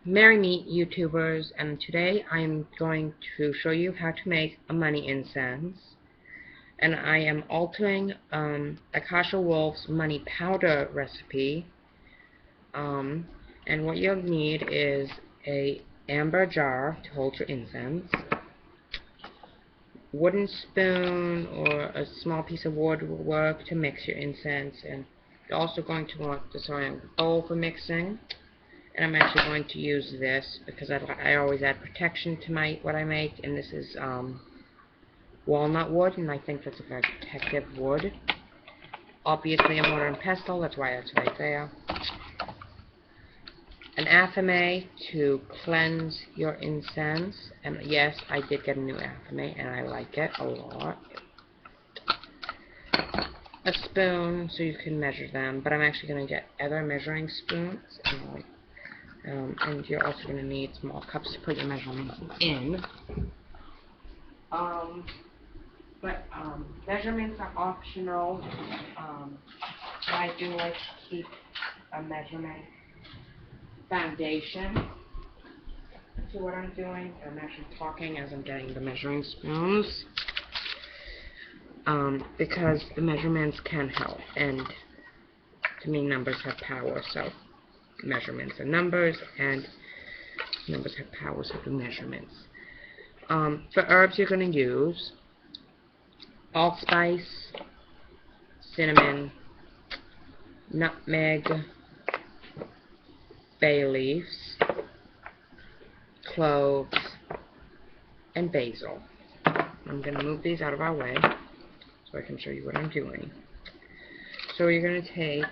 Merry Meet YouTubers, and today I'm going to show you how to make a money incense. And I am altering Akasha Wolf's money powder recipe. And what you'll need is a amber jar to hold your incense, wooden spoon or a small piece of wood will work to mix your incense, and you're also going to want the ceramic bowl for mixing. And I'm actually going to use this because I always add protection to what I make, and this is walnut wood, and I think that's a very protective wood. Obviously a mortar and pestle, that's why it's right there. An athame to cleanse your incense, and yes, I did get a new athame, and I like it a lot. A spoon so you can measure them, but I'm actually going to get other measuring spoons, and you're also going to need small cups to put your measurements in. Measurements are optional. I do like to keep a measurement foundation to what I'm doing. I'm actually talking as I'm getting the measuring spoons, because the measurements can help, and to me numbers have power, so measurements are numbers, and numbers have power, so do measurements. For herbs you're going to use allspice, cinnamon, nutmeg, bay leaves, cloves, and basil. I'm going to move these out of our way so I can show you what I'm doing. So you're going to take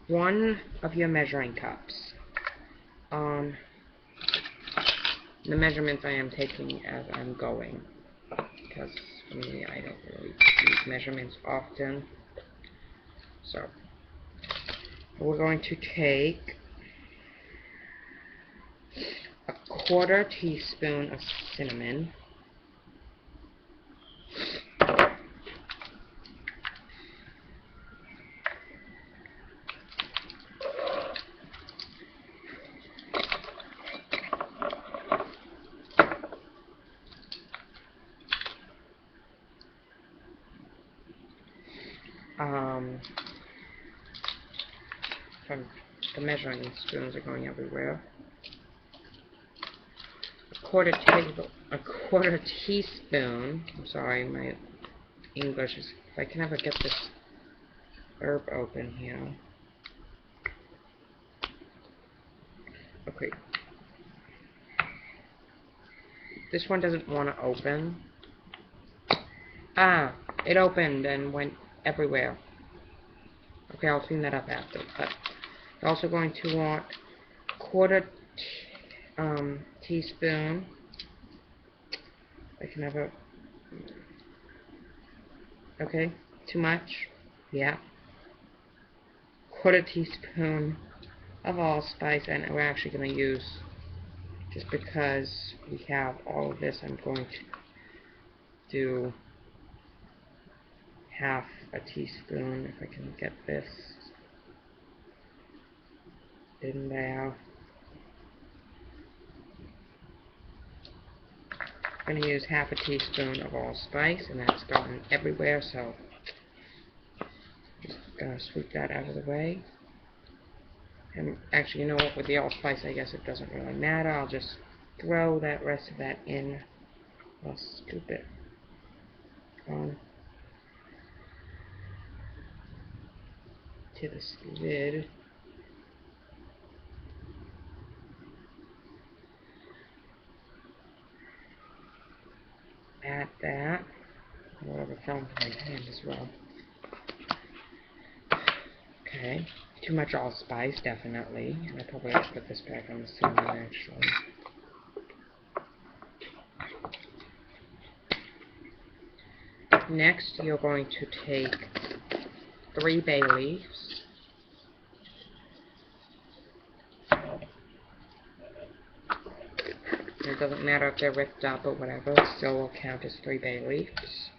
one of your measuring cups. The measurements I am taking as I'm going, because for me I don't really use measurements often. So we're going to take a quarter teaspoon of cinnamon, from the measuring spoons are going everywhere. A quarter teaspoon. I'm sorry, my English is. If I can ever get this herb open here. Okay. This one doesn't want to open. Ah, it opened and went everywhere. Okay, I'll clean that up after. But you're also going to want a quarter teaspoon. I can never. Okay, too much? Yeah. Quarter teaspoon of allspice, and we're actually going to use, just because we have all of this, I'm going to do half a teaspoon, if I can get this in there. I'm going to use half a teaspoon of allspice, and that's going everywhere, so just going to sweep that out of the way. And actually, you know what, with the allspice, I guess it doesn't really matter. I'll just throw that rest of that in. I'll scoop it on to this lid. Add that. Whatever fell into my hand as well. Okay. Too much allspice, definitely. And I probably have to put this back on the cinnamon, actually. Next, you're going to take 3 bay leaves. It doesn't matter if they're ripped up or whatever, it still will count as 3 bay leaves.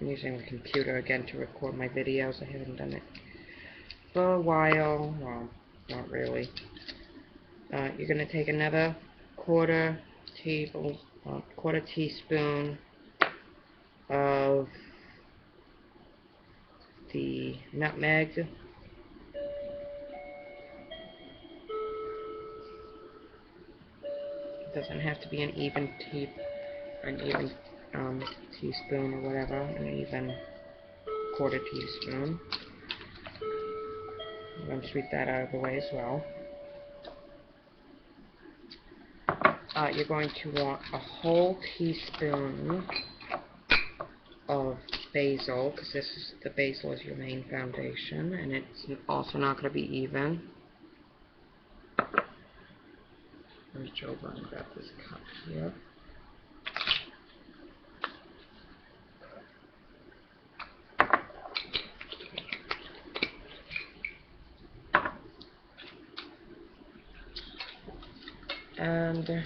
I'm using the computer again to record my videos. I haven't done it for a while. Well, not really. You're going to take another quarter teaspoon of the nutmeg. It doesn't have to be an even teaspoon or whatever, an even quarter teaspoon. I'm going to sweep that out of the way as well. You're going to want a whole teaspoon of basil, because the basil is your main foundation, and it's also not going to be even. Reach over and grab this cup here. And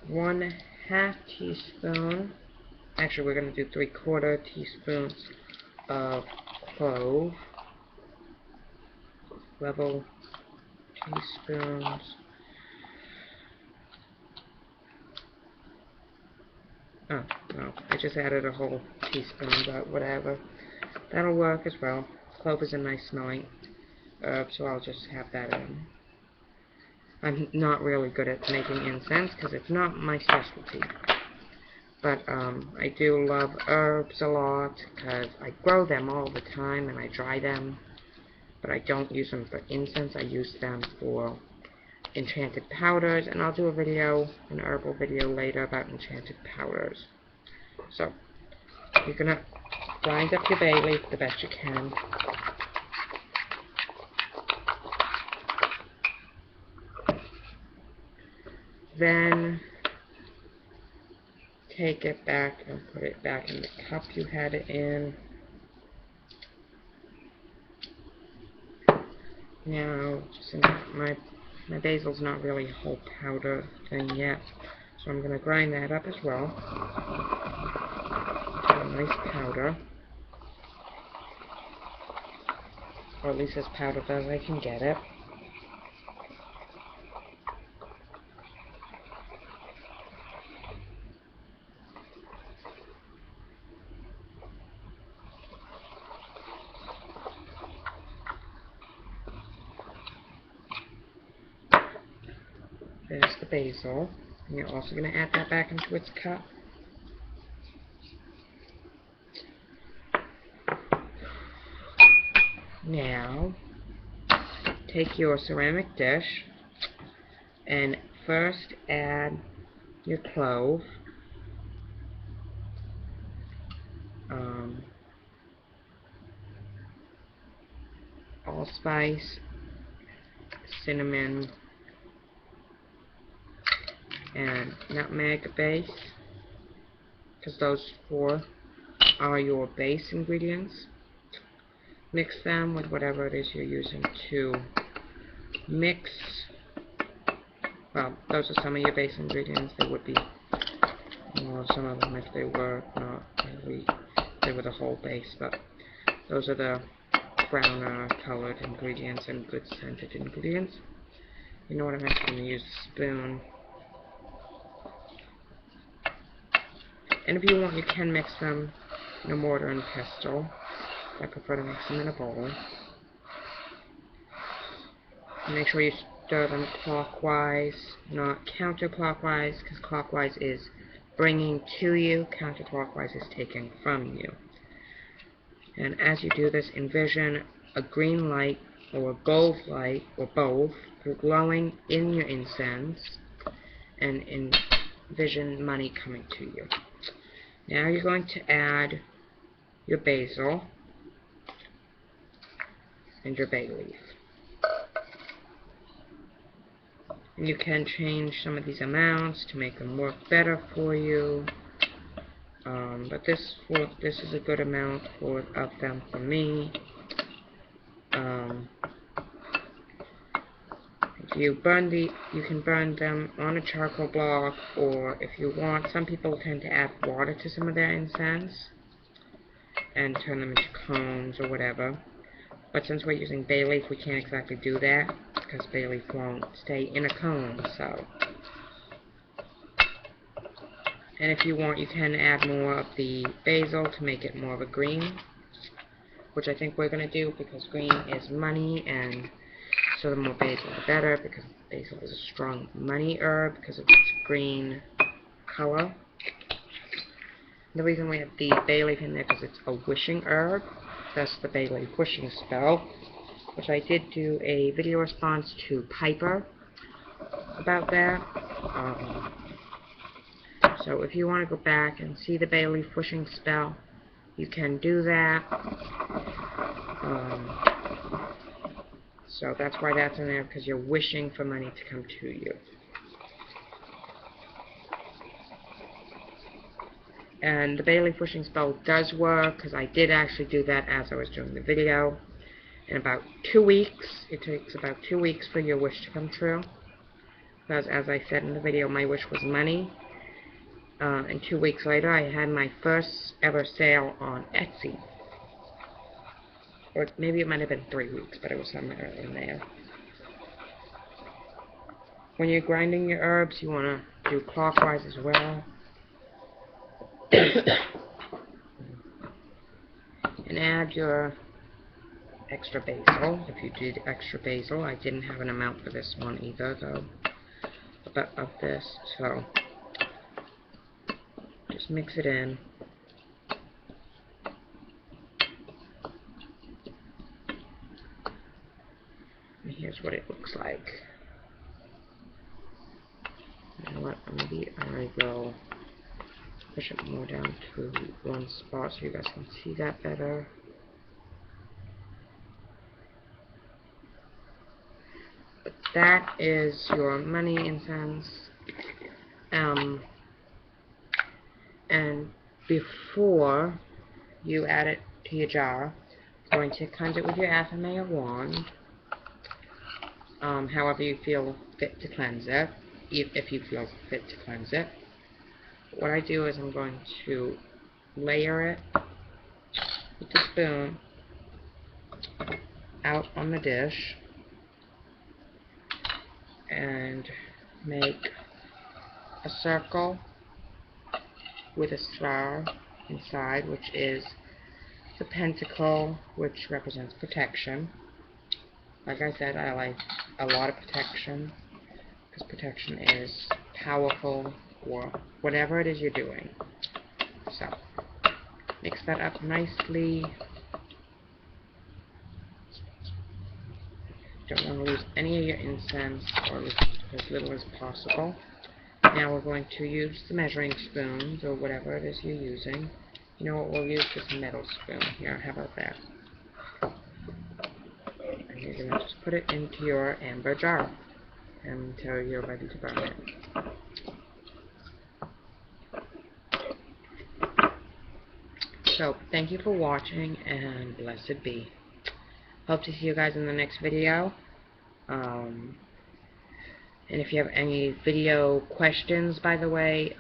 1/2 teaspoon, actually we're going to do 3/4 teaspoons of clove, level teaspoons, oh no, I just added a whole teaspoon, but whatever, that'll work as well. Clove is a nice smelling herb, so I'll just have that in. I'm not really good at making incense because it's not my specialty. But I do love herbs a lot because I grow them all the time and I dry them. But I don't use them for incense. I use them for enchanted powders. And I'll do a video, an herbal video later about enchanted powders. So, you're going to grind up your bay leaf the best you can. Then take it back and put it back in the cup you had it in. Now, since my basil's not really a whole powder thing yet, so I'm going to grind that up as well to a nice powder, or at least as powdered as I can get it. There's the basil, and you're also going to add that back into its cup. Now, take your ceramic dish and first add your clove, allspice, cinnamon, and nutmeg base, because those 4 are your base ingredients. Mix them with whatever it is you're using to mix. Well, those are some of your base ingredients. There would be more of some of them if they were not really, they were the whole base, but those are the browner colored ingredients and good scented ingredients. You know what, I'm actually going to use a spoon. And if you want, you can mix them in a mortar and pestle. I prefer to mix them in a bowl. Make sure you stir them clockwise, not counterclockwise, because clockwise is bringing to you, counterclockwise is taking from you. And as you do this, envision a green light or a gold light, or both, glowing in your incense, and envision money coming to you. Now you're going to add your basil and your bay leaf. And you can change some of these amounts to make them work better for you. But this is a good amount of them for me. You can burn them on a charcoal block, or if you want, some people tend to add water to some of their incense and turn them into cones or whatever. But since we're using bay leaf, we can't exactly do that because bay leaf won't stay in a cone. So, and if you want, you can add more of the basil to make it more of a green, which I think we're going to do because green is money, and so the more basil the better, because basil is a strong money herb because of its green color. The reason we have the bay leaf in there because it's a wishing herb. That's the bay leaf wishing spell, which I did do a video response to Piper about that. So if you want to go back and see the bay leaf wishing spell, you can do that. So that's why that's in there, because you're wishing for money to come to you. And the bay leaf wishing spell does work, because I did actually do that as I was doing the video. In about 2 weeks, it takes about 2 weeks for your wish to come true. Because as I said in the video, my wish was money. And 2 weeks later, I had my first ever sale on Etsy. Or maybe it might have been 3 weeks, but it was somewhere in there. When you're grinding your herbs, you want to do clockwise as well. And add your extra basil, if you did extra basil. I didn't have an amount for this one either, though, of this, so just mix it in. And here's what it looks like. You know what, maybe I will push it more down to one spot so you guys can see that better. But that is your money incense. And before you add it to your jar, you're going to cleanse it with your Athame wand, however you feel fit to cleanse it, if you feel fit to cleanse it. What I do is I'm going to layer it with the spoon out on the dish and make a circle with a star inside, which is the pentacle, which represents protection. Like I said, I like a lot of protection, because protection is powerful for whatever it is you're doing. So, mix that up nicely. Don't want to lose any of your incense, or as little as possible. Now we're going to use the measuring spoons, or whatever it is you're using. You know what, we'll use this metal spoon here. How about that? And you're going to just put it into your amber jar until you're ready to burn it. So, thank you for watching, and blessed be. Hope to see you guys in the next video. And if you have any video questions, by the way,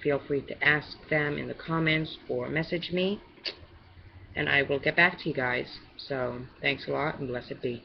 feel free to ask them in the comments or message me, and I will get back to you guys. So, thanks a lot, and blessed be.